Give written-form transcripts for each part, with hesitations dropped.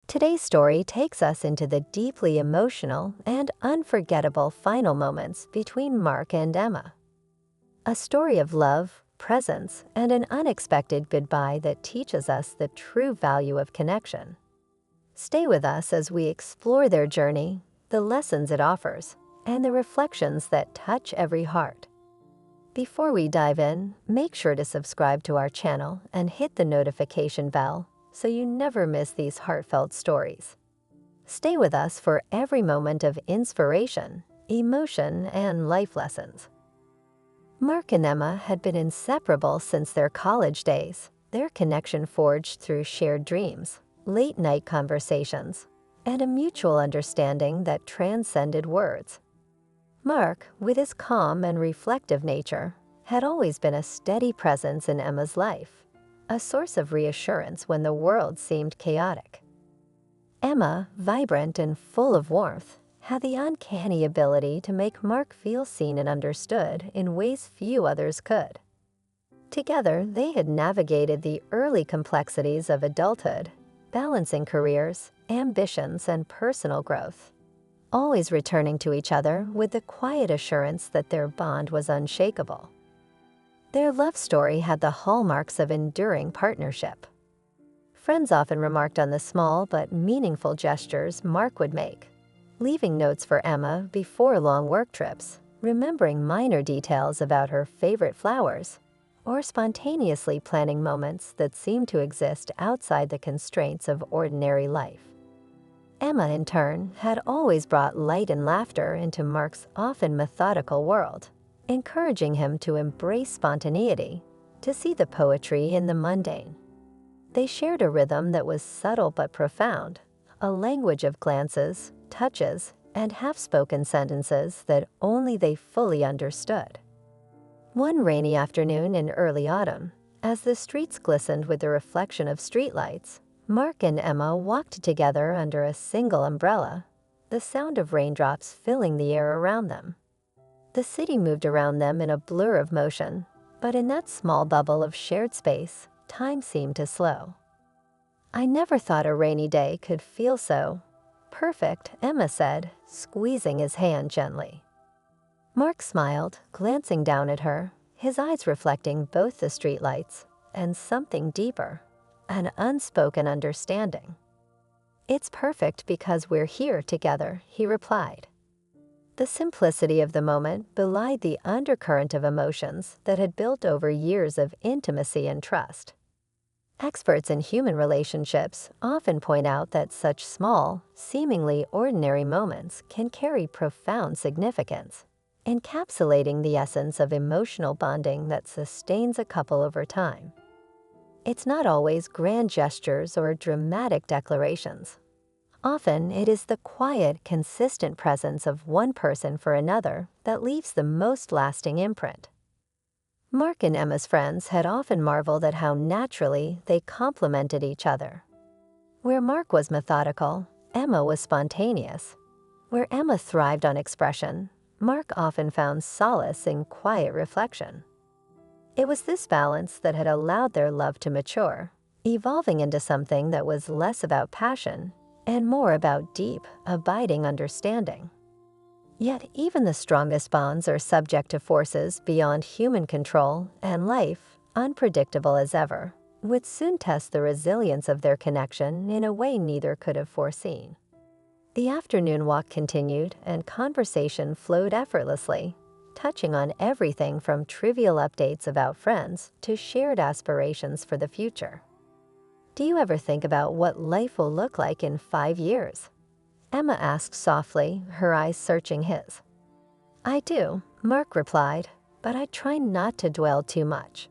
Today's story takes us into the deeply emotional and unforgettable final moments between Mark and Emma. A story of love, presence, and an unexpected goodbye that teaches us the true value of connection. Stay with us as we explore their journey, the lessons it offers, and the reflections that touch every heart. Before we dive in, make sure to subscribe to our channel and hit the notification bell so you never miss these heartfelt stories. Stay with us for every moment of inspiration, emotion, and life lessons. Mark and Emma had been inseparable since their college days, their connection forged through shared dreams, late-night conversations, and a mutual understanding that transcended words. Mark, with his calm and reflective nature, had always been a steady presence in Emma's life, a source of reassurance when the world seemed chaotic. Emma, vibrant and full of warmth, had the uncanny ability to make Mark feel seen and understood in ways few others could. Together, they had navigated the early complexities of adulthood, balancing careers, ambitions, and personal growth, always returning to each other with the quiet assurance that their bond was unshakable. Their love story had the hallmarks of enduring partnership. Friends often remarked on the small but meaningful gestures Mark would make, leaving notes for Emma before long work trips, remembering minor details about her favorite flowers, or spontaneously planning moments that seemed to exist outside the constraints of ordinary life. Emma, in turn, had always brought light and laughter into Mark's often methodical world, encouraging him to embrace spontaneity, to see the poetry in the mundane. They shared a rhythm that was subtle but profound, a language of glances, touches, and half-spoken sentences that only they fully understood. One rainy afternoon in early autumn, as the streets glistened with the reflection of streetlights, Mark and Emma walked together under a single umbrella, the sound of raindrops filling the air around them. The city moved around them in a blur of motion, but in that small bubble of shared space, time seemed to slow. "I never thought a rainy day could feel so perfect," Emma said, squeezing his hand gently. Mark smiled, glancing down at her, his eyes reflecting both the streetlights and something deeper, an unspoken understanding. "It's perfect because we're here together," he replied. The simplicity of the moment belied the undercurrent of emotions that had built over years of intimacy and trust. Experts in human relationships often point out that such small, seemingly ordinary moments can carry profound significance, encapsulating the essence of emotional bonding that sustains a couple over time. It's not always grand gestures or dramatic declarations. Often, it is the quiet, consistent presence of one person for another that leaves the most lasting imprint. Mark and Emma's friends had often marveled at how naturally they complemented each other. Where Mark was methodical, Emma was spontaneous. Where Emma thrived on expression, Mark often found solace in quiet reflection. It was this balance that had allowed their love to mature, evolving into something that was less about passion and more about deep, abiding understanding. Yet even the strongest bonds are subject to forces beyond human control, and life, unpredictable as ever, would soon test the resilience of their connection in a way neither could have foreseen. The afternoon walk continued, and conversation flowed effortlessly, touching on everything from trivial updates about friends to shared aspirations for the future. "Do you ever think about what life will look like in 5 years?" Emma asked softly, her eyes searching his. "I do," Mark replied, "but I try not to dwell too much.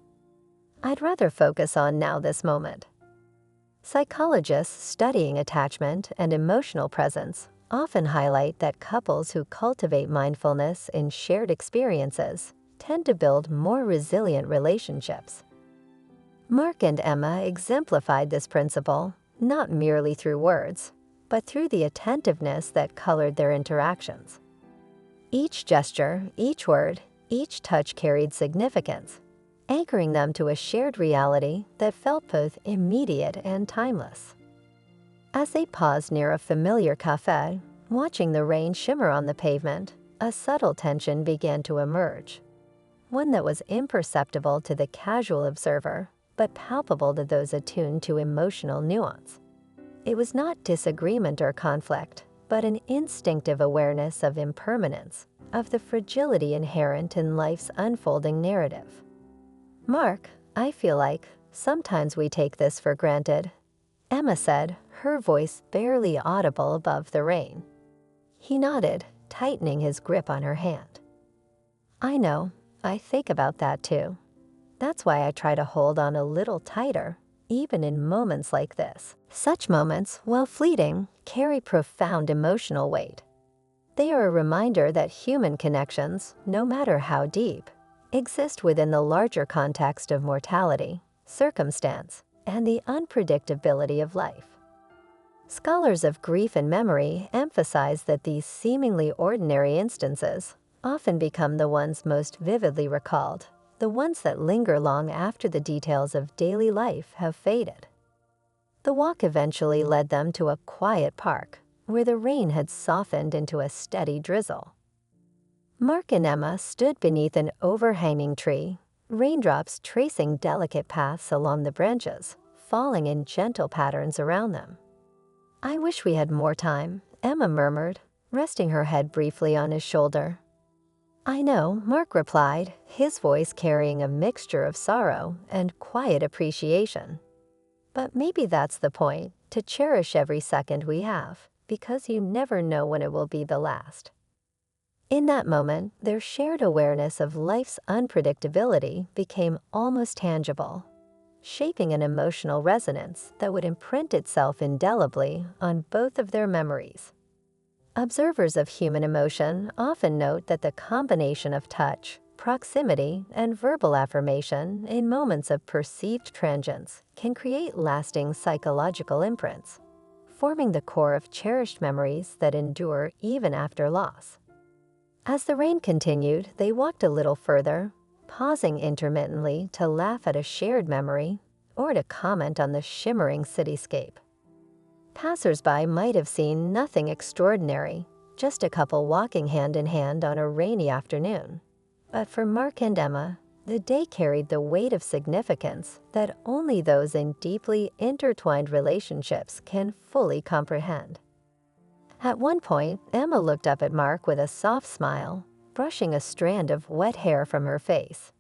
I'd rather focus on now, this moment." Psychologists studying attachment and emotional presence often highlight that couples who cultivate mindfulness in shared experiences tend to build more resilient relationships. Mark and Emma exemplified this principle, not merely through words, but through the attentiveness that colored their interactions. Each gesture, each word, each touch carried significance, anchoring them to a shared reality that felt both immediate and timeless. As they paused near a familiar cafe, watching the rain shimmer on the pavement, a subtle tension began to emerge. One that was imperceptible to the casual observer, but palpable to those attuned to emotional nuance. It was not disagreement or conflict, but an instinctive awareness of impermanence, of the fragility inherent in life's unfolding narrative. "Mark, I feel like sometimes we take this for granted," Emma said, her voice barely audible above the rain. He nodded, tightening his grip on her hand. "I know, I think about that too. That's why I try to hold on a little tighter, even in moments like this." Such moments, while fleeting, carry profound emotional weight. They are a reminder that human connections, no matter how deep, exist within the larger context of mortality, circumstance, and the unpredictability of life. Scholars of grief and memory emphasize that these seemingly ordinary instances often become the ones most vividly recalled, the ones that linger long after the details of daily life have faded. The walk eventually led them to a quiet park, where the rain had softened into a steady drizzle. Mark and Emma stood beneath an overhanging tree, raindrops tracing delicate paths along the branches, falling in gentle patterns around them. "I wish we had more time," Emma murmured, resting her head briefly on his shoulder. "I know," Mark replied, his voice carrying a mixture of sorrow and quiet appreciation. "But maybe that's the point, to cherish every second we have, because you never know when it will be the last." In that moment, their shared awareness of life's unpredictability became almost tangible, shaping an emotional resonance that would imprint itself indelibly on both of their memories. Observers of human emotion often note that the combination of touch, proximity, and verbal affirmation in moments of perceived transience can create lasting psychological imprints, forming the core of cherished memories that endure even after loss. As the rain continued, they walked a little further, pausing intermittently to laugh at a shared memory or to comment on the shimmering cityscape. Passers-by might have seen nothing extraordinary, just a couple walking hand in hand on a rainy afternoon. But for Mark and Emma, the day carried the weight of significance that only those in deeply intertwined relationships can fully comprehend. At one point, Emma looked up at Mark with a soft smile, brushing a strand of wet hair from her face.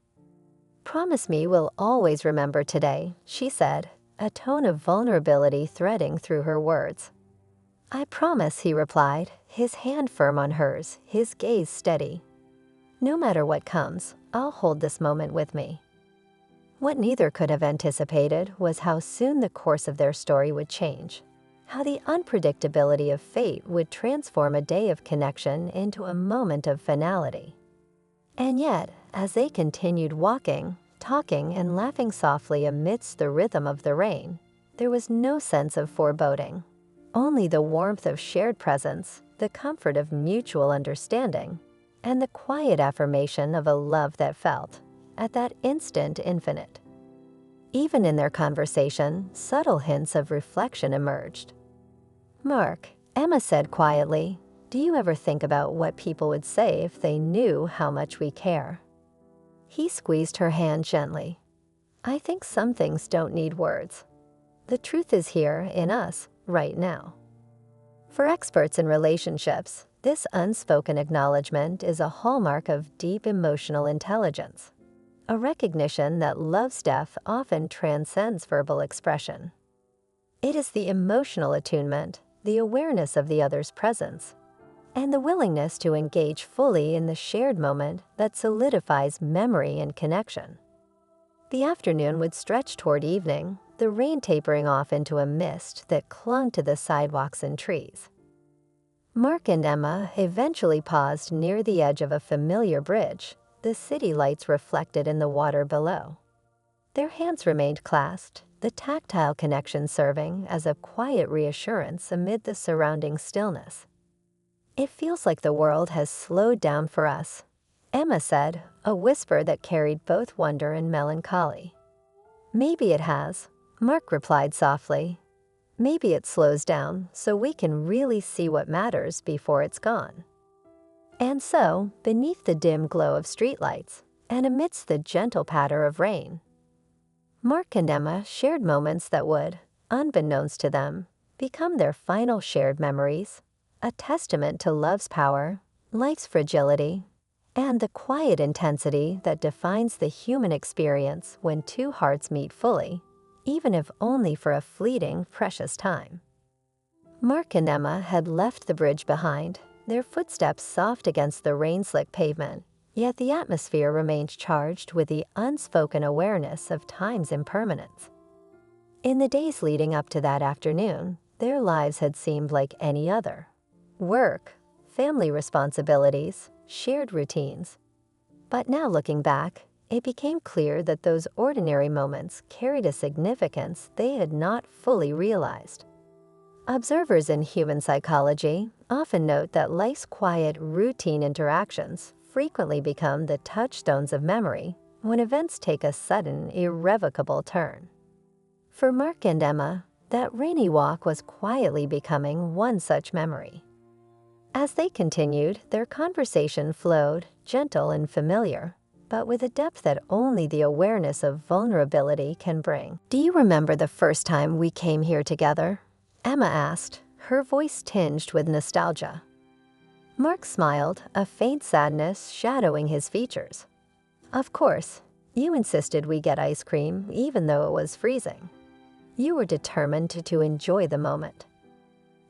"Promise me we'll always remember today," she said, a tone of vulnerability threading through her words. "I promise," he replied, his hand firm on hers, his gaze steady. "No matter what comes, I'll hold this moment with me." What neither could have anticipated was how soon the course of their story would change, how the unpredictability of fate would transform a day of connection into a moment of finality. And yet, as they continued walking, talking, and laughing softly amidst the rhythm of the rain, there was no sense of foreboding, only the warmth of shared presence, the comfort of mutual understanding, and the quiet affirmation of a love that felt, at that instant, infinite. Even in their conversation, subtle hints of reflection emerged. "Mark," Emma said quietly, "do you ever think about what people would say if they knew how much we care?" He squeezed her hand gently. "I think some things don't need words. The truth is here in us, right now." For experts in relationships, this unspoken acknowledgement is a hallmark of deep emotional intelligence, a recognition that love's depth often transcends verbal expression. It is the emotional attunement, the awareness of the other's presence, and the willingness to engage fully in the shared moment that solidifies memory and connection. The afternoon would stretch toward evening, the rain tapering off into a mist that clung to the sidewalks and trees. Mark and Emma eventually paused near the edge of a familiar bridge, the city lights reflected in the water below. Their hands remained clasped, the tactile connection serving as a quiet reassurance amid the surrounding stillness. "It feels like the world has slowed down for us," Emma said, a whisper that carried both wonder and melancholy. "Maybe it has," Mark replied softly. Maybe it slows down so we can really see what matters before it's gone. And so, beneath the dim glow of streetlights, and amidst the gentle patter of rain, Mark and Emma shared moments that would, unbeknownst to them, become their final shared memories, a testament to love's power, life's fragility, and the quiet intensity that defines the human experience when two hearts meet fully, even if only for a fleeting, precious time. Mark and Emma had left the bridge behind, their footsteps soft against the rain-slick pavement, yet the atmosphere remained charged with the unspoken awareness of time's impermanence. In the days leading up to that afternoon, their lives had seemed like any other. Work, family responsibilities, shared routines. But now looking back, it became clear that those ordinary moments carried a significance they had not fully realized. Observers in human psychology often note that life's quiet, routine interactions frequently become the touchstones of memory when events take a sudden, irrevocable turn. For Mark and Emma, that rainy walk was quietly becoming one such memory. As they continued, their conversation flowed, gentle and familiar, but with a depth that only the awareness of vulnerability can bring. "Do you remember the first time we came here together?" Emma asked, her voice tinged with nostalgia. Mark smiled, a faint sadness shadowing his features. "Of course, you insisted we get ice cream even though it was freezing. You were determined to enjoy the moment."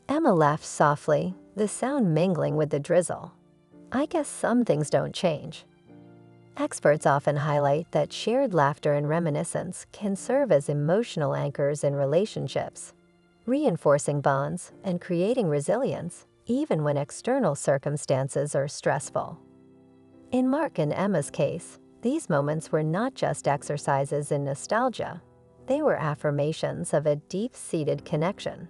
Emma laughed softly, the sound mingling with the drizzle. "I guess some things don't change." Experts often highlight that shared laughter and reminiscence can serve as emotional anchors in relationships, reinforcing bonds and creating resilience even when external circumstances are stressful. In Mark and Emma's case, these moments were not just exercises in nostalgia, they were affirmations of a deep-seated connection,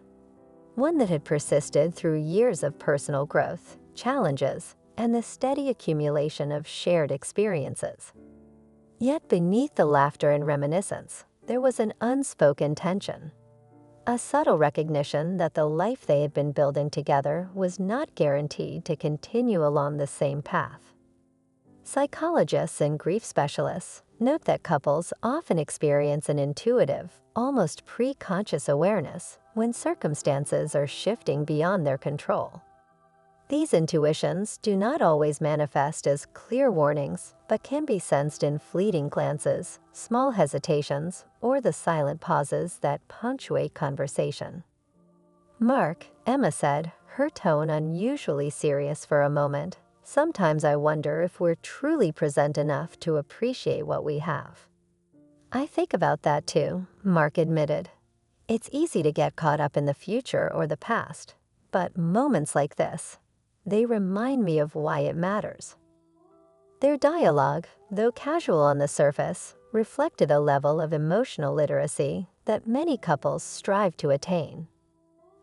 one that had persisted through years of personal growth, challenges, and the steady accumulation of shared experiences. Yet beneath the laughter and reminiscence, there was an unspoken tension, a subtle recognition that the life they had been building together was not guaranteed to continue along the same path. Psychologists and grief specialists note that couples often experience an intuitive, almost pre-conscious awareness when circumstances are shifting beyond their control. These intuitions do not always manifest as clear warnings, but can be sensed in fleeting glances, small hesitations, or the silent pauses that punctuate conversation. "Mark," Emma said, her tone unusually serious for a moment, "sometimes I wonder if we're truly present enough to appreciate what we have." "I think about that too," Mark admitted. "It's easy to get caught up in the future or the past, but moments like this, they remind me of why it matters." Their dialogue, though casual on the surface, reflected a level of emotional literacy that many couples strive to attain.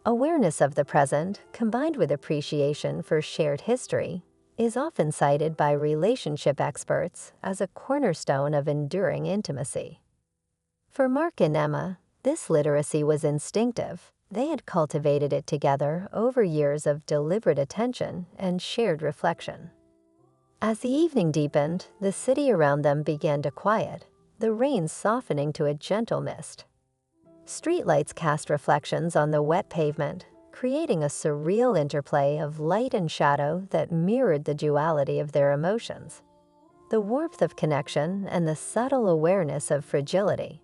Awareness of the present, combined with appreciation for shared history, is often cited by relationship experts as a cornerstone of enduring intimacy. For Mark and Emma, this literacy was instinctive. They had cultivated it together over years of deliberate attention and shared reflection. As the evening deepened, the city around them began to quiet, the rain softening to a gentle mist. Streetlights cast reflections on the wet pavement, creating a surreal interplay of light and shadow that mirrored the duality of their emotions, the warmth of connection and the subtle awareness of fragility.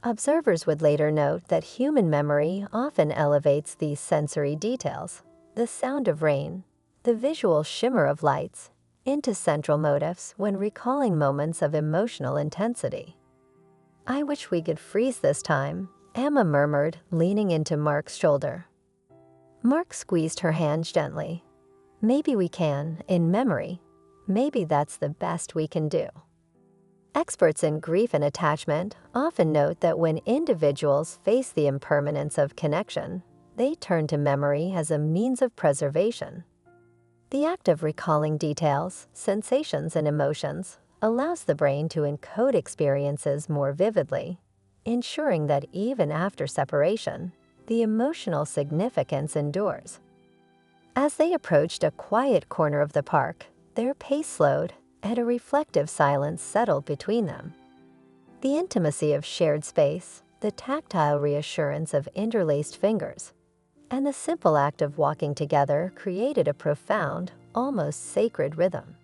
Observers would later note that human memory often elevates these sensory details, the sound of rain, the visual shimmer of lights, into central motifs when recalling moments of emotional intensity. "I wish we could freeze this time," Emma murmured, leaning into Mark's shoulder. Mark squeezed her hand gently. "Maybe we can, in memory. Maybe that's the best we can do." Experts in grief and attachment often note that when individuals face the impermanence of connection, they turn to memory as a means of preservation. The act of recalling details, sensations, and emotions allows the brain to encode experiences more vividly, ensuring that even after separation, the emotional significance endures. As they approached a quiet corner of the park, their pace slowed and a reflective silence settled between them. The intimacy of shared space, the tactile reassurance of interlaced fingers, and the simple act of walking together created a profound, almost sacred rhythm.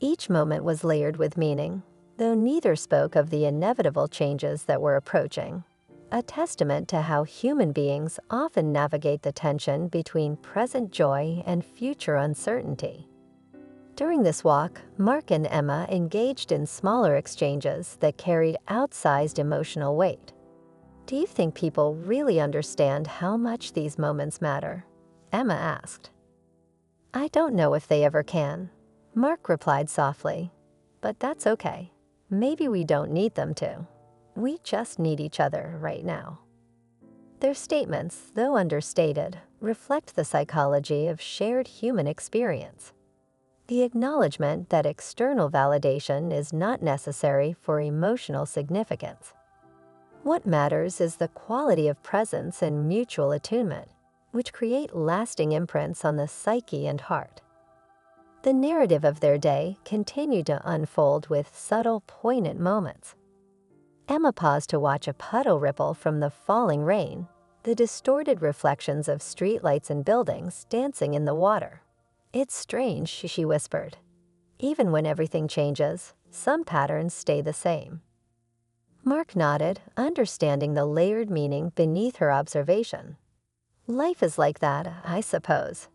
Each moment was layered with meaning, though neither spoke of the inevitable changes that were approaching, a testament to how human beings often navigate the tension between present joy and future uncertainty. During this walk, Mark and Emma engaged in smaller exchanges that carried outsized emotional weight. "Do you think people really understand how much these moments matter?" Emma asked. "I don't know if they ever can," Mark replied softly. "But that's okay. Maybe we don't need them to. We just need each other right now." Their statements, though understated, reflect the psychology of shared human experience. The acknowledgement that external validation is not necessary for emotional significance. What matters is the quality of presence and mutual attunement, which create lasting imprints on the psyche and heart. The narrative of their day continued to unfold with subtle, poignant moments. Emma paused to watch a puddle ripple from the falling rain, the distorted reflections of streetlights and buildings dancing in the water. "It's strange," she whispered. "Even when everything changes, some patterns stay the same." Mark nodded, understanding the layered meaning beneath her observation. "Life is like that, I suppose.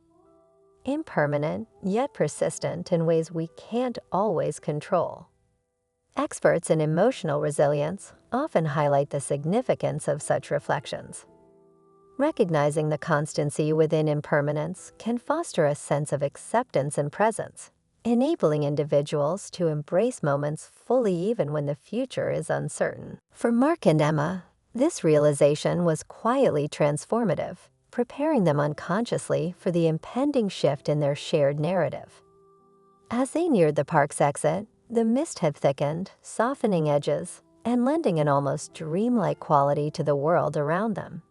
Impermanent, yet persistent in ways we can't always control." Experts in emotional resilience often highlight the significance of such reflections. Recognizing the constancy within impermanence can foster a sense of acceptance and presence, enabling individuals to embrace moments fully even when the future is uncertain. For Mark and Emma, this realization was quietly transformative, preparing them unconsciously for the impending shift in their shared narrative. As they neared the park's exit, the mist had thickened, softening edges, and lending an almost dreamlike quality to the world around them.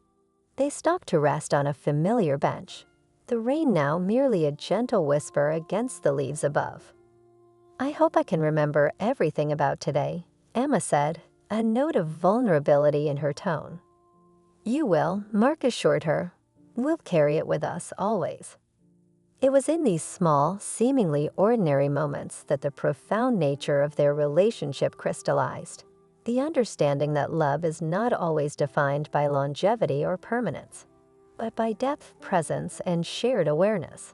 They stopped to rest on a familiar bench, the rain now merely a gentle whisper against the leaves above. "I hope I can remember everything about today," Emma said, a note of vulnerability in her tone. "You will," Mark assured her. "We'll carry it with us always." It was in these small, seemingly ordinary moments that the profound nature of their relationship crystallized. The understanding that love is not always defined by longevity or permanence, but by depth, presence, and shared awareness.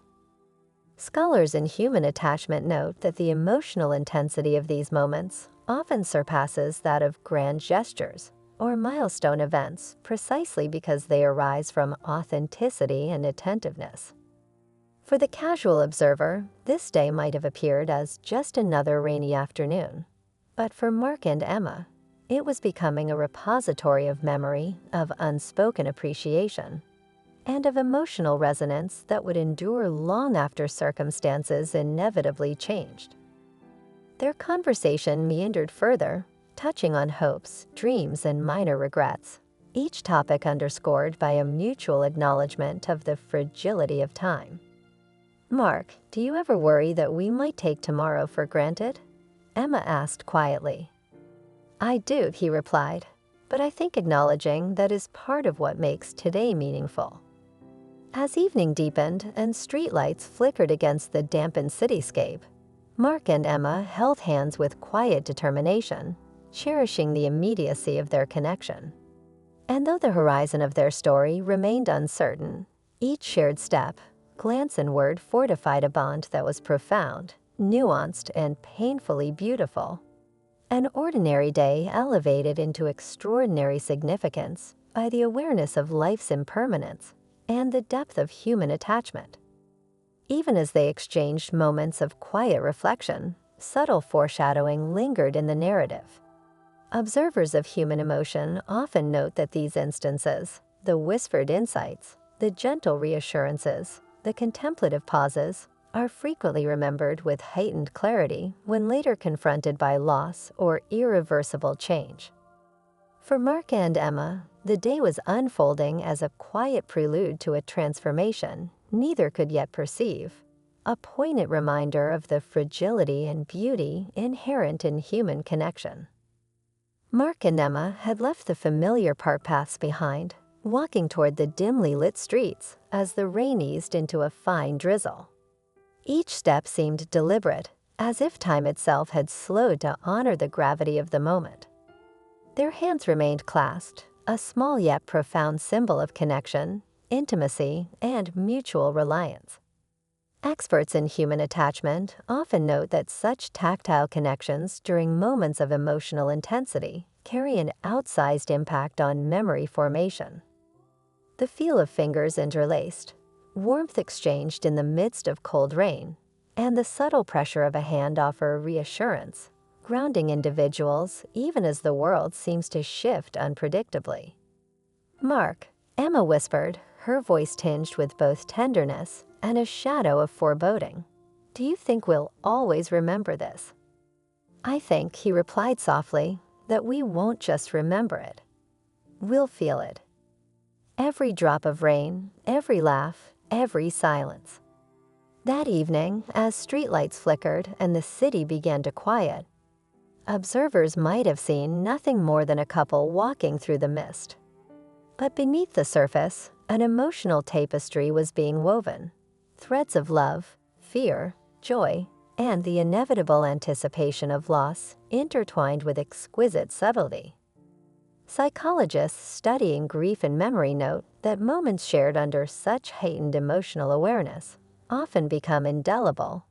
Scholars in human attachment note that the emotional intensity of these moments often surpasses that of grand gestures or milestone events precisely because they arise from authenticity and attentiveness. For the casual observer, this day might have appeared as just another rainy afternoon, but for Mark and Emma, it was becoming a repository of memory, of unspoken appreciation, and of emotional resonance that would endure long after circumstances inevitably changed. Their conversation meandered further, touching on hopes, dreams, and minor regrets, each topic underscored by a mutual acknowledgement of the fragility of time. "Mark, do you ever worry that we might take tomorrow for granted?" Emma asked quietly. "I do," he replied, "but I think acknowledging that is part of what makes today meaningful." As evening deepened and streetlights flickered against the dampened cityscape, Mark and Emma held hands with quiet determination, cherishing the immediacy of their connection. And though the horizon of their story remained uncertain, each shared step, glance, and word fortified a bond that was profound, nuanced, and painfully beautiful. An ordinary day elevated into extraordinary significance by the awareness of life's impermanence and the depth of human attachment. Even as they exchanged moments of quiet reflection, subtle foreshadowing lingered in the narrative. Observers of human emotion often note that these instances, the whispered insights, the gentle reassurances, the contemplative pauses, are frequently remembered with heightened clarity when later confronted by loss or irreversible change. For Mark and Emma, The day was unfolding as a quiet prelude to a transformation neither could yet perceive, a poignant reminder of the fragility and beauty inherent in human connection. Mark and Emma had left the familiar park paths behind, walking toward the dimly lit streets as the rain eased into a fine drizzle. Each step seemed deliberate, as if time itself had slowed to honor the gravity of the moment. Their hands remained clasped, a small yet profound symbol of connection, intimacy, and mutual reliance. Experts in human attachment often note that such tactile connections during moments of emotional intensity carry an outsized impact on memory formation. The feel of fingers interlaced, warmth exchanged in the midst of cold rain, and the subtle pressure of a hand offer reassurance, grounding individuals even as the world seems to shift unpredictably. "Mark," Emma whispered, her voice tinged with both tenderness and a shadow of foreboding. "Do you think we'll always remember this?" "I think," he replied softly, "that we won't just remember it. We'll feel it. Every drop of rain, every laugh, every silence." That evening, as streetlights flickered and the city began to quiet, observers might have seen nothing more than a couple walking through the mist. But beneath the surface, an emotional tapestry was being woven. Threads of love, fear, joy, and the inevitable anticipation of loss intertwined with exquisite subtlety. Psychologists studying grief and memory note that moments shared under such heightened emotional awareness often become indelible,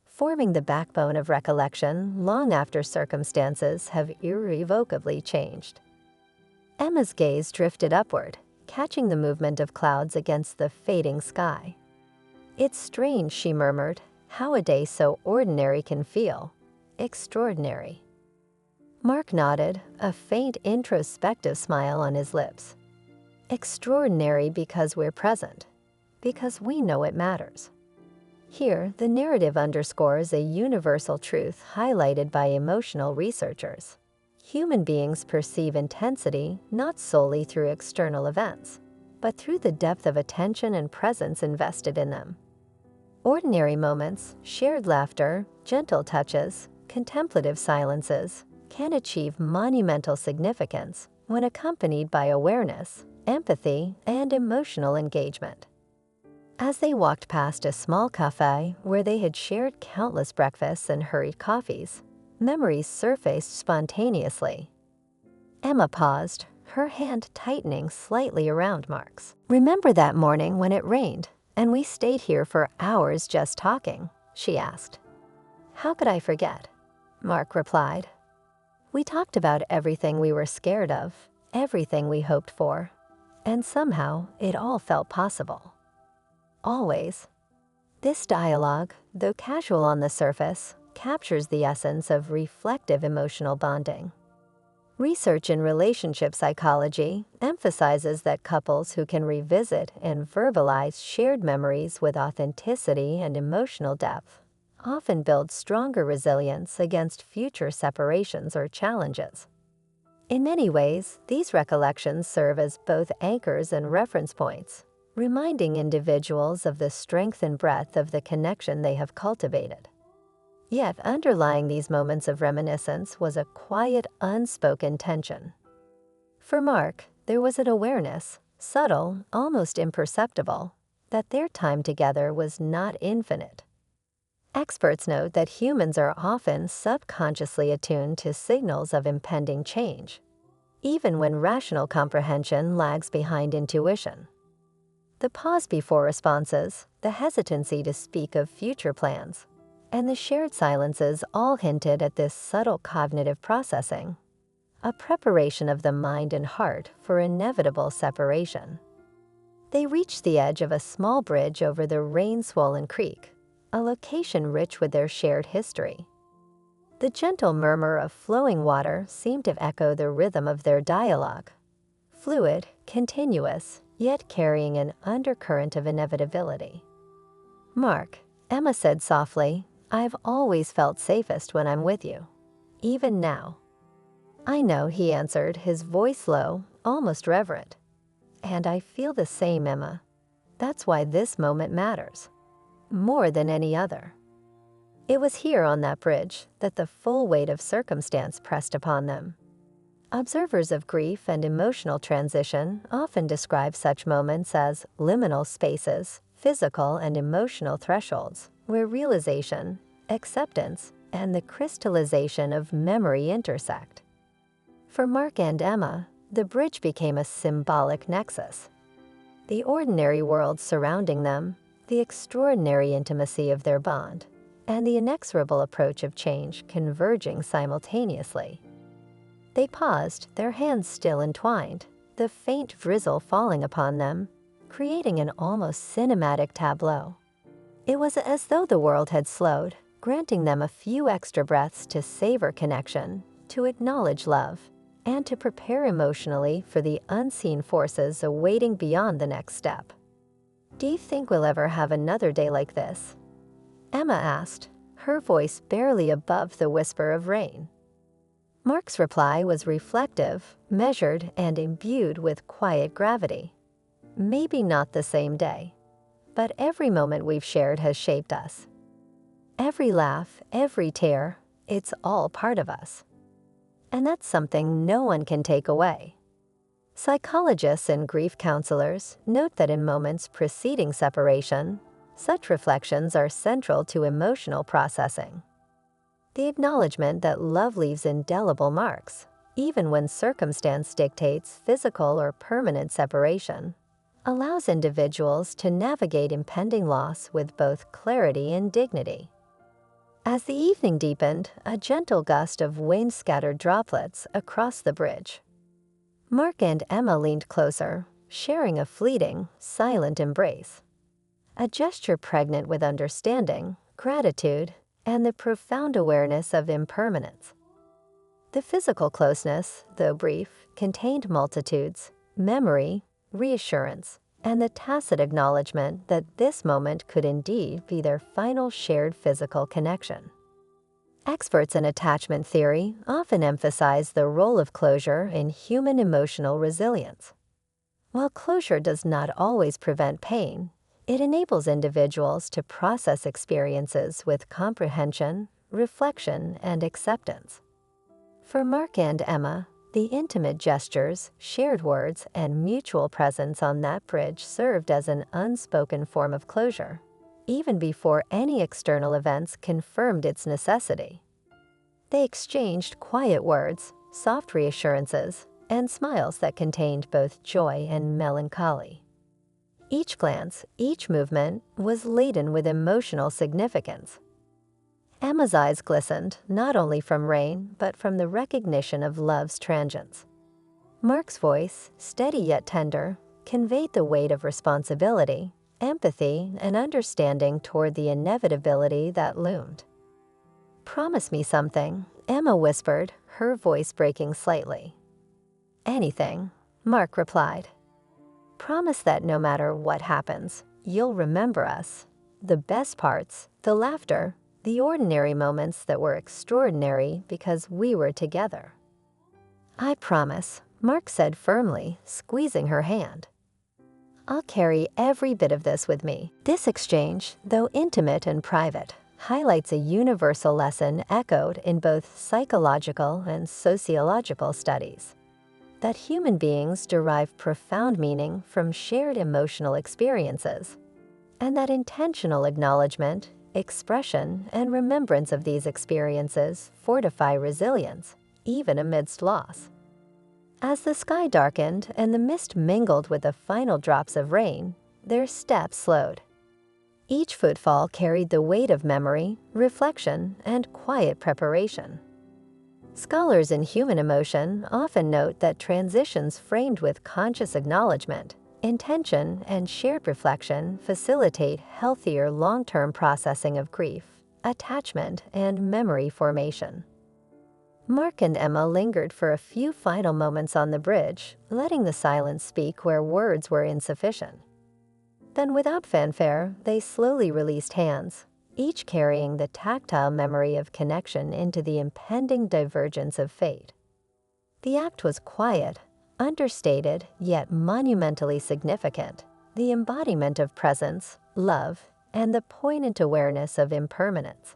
forming the backbone of recollection long after circumstances have irrevocably changed. Emma's gaze drifted upward, catching the movement of clouds against the fading sky. "It's strange," she murmured, "how a day so ordinary can feel extraordinary." Mark nodded, a faint introspective smile on his lips. "Extraordinary because we're present, because we know it matters." Here, the narrative underscores a universal truth highlighted by emotional researchers. Human beings perceive intensity not solely through external events, but through the depth of attention and presence invested in them. Ordinary moments, shared laughter, gentle touches, contemplative silences, can achieve monumental significance when accompanied by awareness, empathy, and emotional engagement. As they walked past a small cafe where they had shared countless breakfasts and hurried coffees, memories surfaced spontaneously. Emma paused, her hand tightening slightly around Mark's. "Remember that morning when it rained, and we stayed here for hours just talking?" she asked. "How could I forget?" Mark replied. "We talked about everything we were scared of, everything we hoped for, and somehow it all felt possible. Always." This dialogue, though casual on the surface, captures the essence of reflective emotional bonding. Research in relationship psychology emphasizes that couples who can revisit and verbalize shared memories with authenticity and emotional depth often build stronger resilience against future separations or challenges. In many ways, these recollections serve as both anchors and reference points, reminding individuals of the strength and breadth of the connection they have cultivated. Yet underlying these moments of reminiscence was a quiet, unspoken tension. For Mark, there was an awareness, subtle, almost imperceptible, that their time together was not infinite. Experts note that humans are often subconsciously attuned to signals of impending change, even when rational comprehension lags behind intuition. The pause before responses, the hesitancy to speak of future plans, and the shared silences all hinted at this subtle cognitive processing, a preparation of the mind and heart for inevitable separation. They reached the edge of a small bridge over the rain-swollen creek, a location rich with their shared history. The gentle murmur of flowing water seemed to echo the rhythm of their dialogue, fluid, continuous, yet carrying an undercurrent of inevitability. "Mark," Emma said softly, "I've always felt safest when I'm with you. Even now." "I know," he answered, his voice low, almost reverent. "And I feel the same, Emma. That's why this moment matters. More than any other." It was here on that bridge that the full weight of circumstance pressed upon them. Observers of grief and emotional transition often describe such moments as liminal spaces, physical and emotional thresholds, where realization, acceptance, and the crystallization of memory intersect. For Mark and Emma, the bridge became a symbolic nexus. The ordinary world surrounding them, the extraordinary intimacy of their bond, and the inexorable approach of change converging simultaneously. They paused, their hands still entwined, the faint drizzle falling upon them, creating an almost cinematic tableau. It was as though the world had slowed, granting them a few extra breaths to savor connection, to acknowledge love, and to prepare emotionally for the unseen forces awaiting beyond the next step. "Do you think we'll ever have another day like this?" Emma asked, her voice barely above the whisper of rain. Mark's reply was reflective, measured, and imbued with quiet gravity. "Maybe not the same day, but every moment we've shared has shaped us. Every laugh, every tear, it's all part of us. And that's something no one can take away." Psychologists and grief counselors note that in moments preceding separation, such reflections are central to emotional processing. The acknowledgement that love leaves indelible marks, even when circumstance dictates physical or permanent separation, allows individuals to navigate impending loss with both clarity and dignity. As the evening deepened, a gentle gust of wind scattered droplets across the bridge. Mark and Emma leaned closer, sharing a fleeting, silent embrace. A gesture pregnant with understanding, gratitude, and the profound awareness of impermanence. The physical closeness, though brief, contained multitudes, memory, reassurance, and the tacit acknowledgement that this moment could indeed be their final shared physical connection. Experts in attachment theory often emphasize the role of closure in human emotional resilience. While closure does not always prevent pain, it enables individuals to process experiences with comprehension, reflection, and acceptance. For Mark and Emma, the intimate gestures, shared words, and mutual presence on that bridge served as an unspoken form of closure, even before any external events confirmed its necessity. They exchanged quiet words, soft reassurances, and smiles that contained both joy and melancholy. Each glance, each movement, was laden with emotional significance. Emma's eyes glistened, not only from rain, but from the recognition of love's transience. Mark's voice, steady yet tender, conveyed the weight of responsibility, empathy, and understanding toward the inevitability that loomed. "Promise me something," Emma whispered, her voice breaking slightly. "Anything," Mark replied. "Promise that no matter what happens, you'll remember us. The best parts, the laughter, the ordinary moments that were extraordinary because we were together." "I promise," Mark said firmly, squeezing her hand. "I'll carry every bit of this with me." This exchange, though intimate and private, highlights a universal lesson echoed in both psychological and sociological studies: that human beings derive profound meaning from shared emotional experiences, and that intentional acknowledgement, expression, and remembrance of these experiences fortify resilience, even amidst loss. As the sky darkened and the mist mingled with the final drops of rain, their steps slowed. Each footfall carried the weight of memory, reflection, and quiet preparation. Scholars in human emotion often note that transitions framed with conscious acknowledgement, intention, and shared reflection facilitate healthier long-term processing of grief, attachment, and memory formation. Mark and Emma lingered for a few final moments on the bridge, letting the silence speak where words were insufficient. Then, without fanfare, they slowly released hands, each carrying the tactile memory of connection into the impending divergence of fate. The act was quiet, understated yet monumentally significant, the embodiment of presence, love, and the poignant awareness of impermanence.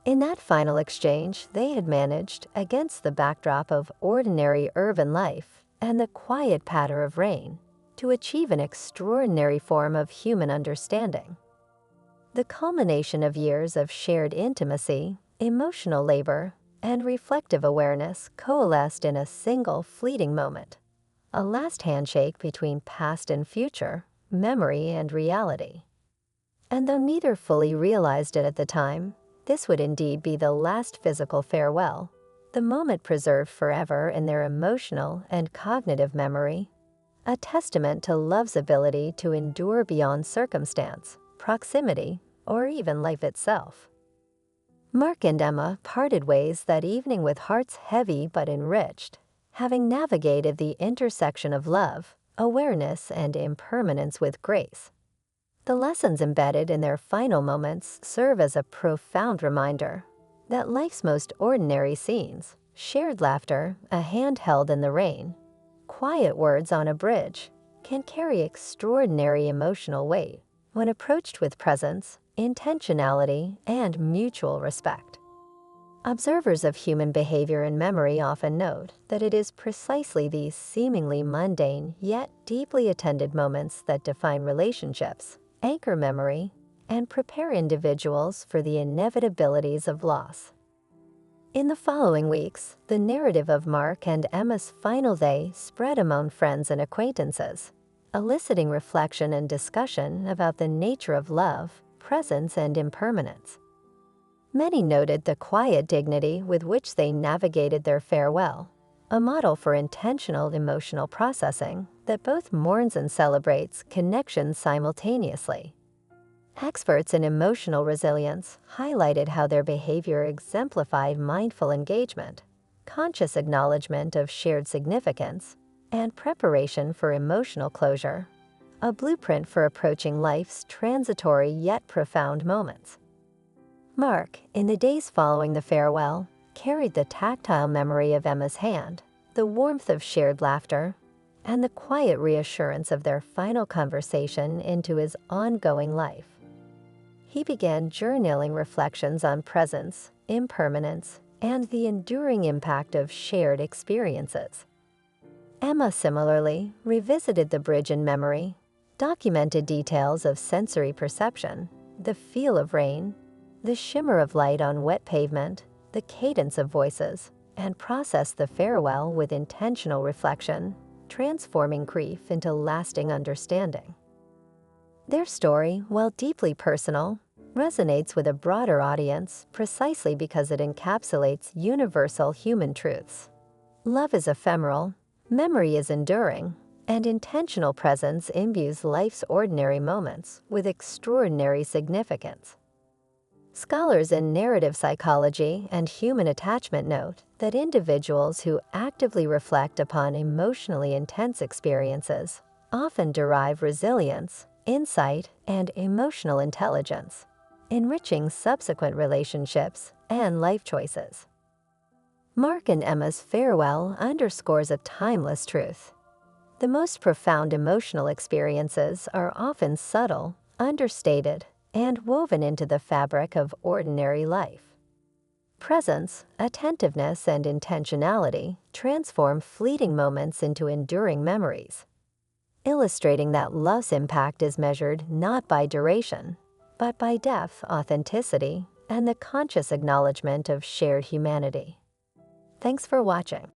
In that final exchange, they had managed, against the backdrop of ordinary urban life and the quiet patter of rain, to achieve an extraordinary form of human understanding. The culmination of years of shared intimacy, emotional labor, and reflective awareness coalesced in a single fleeting moment, a last handshake between past and future, memory and reality. And though neither fully realized it at the time, this would indeed be the last physical farewell, the moment preserved forever in their emotional and cognitive memory, a testament to love's ability to endure beyond circumstance, proximity, or even life itself. Mark and Emma parted ways that evening with hearts heavy but enriched, having navigated the intersection of love, awareness, and impermanence with grace. The lessons embedded in their final moments serve as a profound reminder that life's most ordinary scenes, shared laughter, a hand held in the rain, quiet words on a bridge, can carry extraordinary emotional weight when approached with presence, intentionality, and mutual respect. Observers of human behavior and memory often note that it is precisely these seemingly mundane yet deeply attended moments that define relationships, anchor memory, and prepare individuals for the inevitabilities of loss. In the following weeks, the narrative of Mark and Emma's final day spread among friends and acquaintances, eliciting reflection and discussion about the nature of love, presence, and impermanence. Many noted the quiet dignity with which they navigated their farewell, a model for intentional emotional processing that both mourns and celebrates connections simultaneously. Experts in emotional resilience highlighted how their behavior exemplified mindful engagement, conscious acknowledgement of shared significance, and preparation for emotional closure, a blueprint for approaching life's transitory yet profound moments. Mark, in the days following the farewell, carried the tactile memory of Emma's hand, the warmth of shared laughter, and the quiet reassurance of their final conversation into his ongoing life. He began journaling reflections on presence, impermanence, and the enduring impact of shared experiences. Emma similarly revisited the bridge in memory, documented details of sensory perception, the feel of rain, the shimmer of light on wet pavement, the cadence of voices, and processed the farewell with intentional reflection, transforming grief into lasting understanding. Their story, while deeply personal, resonates with a broader audience precisely because it encapsulates universal human truths. Love is ephemeral, memory is enduring, and intentional presence imbues life's ordinary moments with extraordinary significance. Scholars in narrative psychology and human attachment note that individuals who actively reflect upon emotionally intense experiences often derive resilience, insight, and emotional intelligence, enriching subsequent relationships and life choices. Mark and Emma's farewell underscores a timeless truth. The most profound emotional experiences are often subtle, understated, and woven into the fabric of ordinary life. Presence, attentiveness, and intentionality transform fleeting moments into enduring memories, illustrating that love's impact is measured not by duration, but by depth, authenticity, and the conscious acknowledgement of shared humanity. Thanks for watching.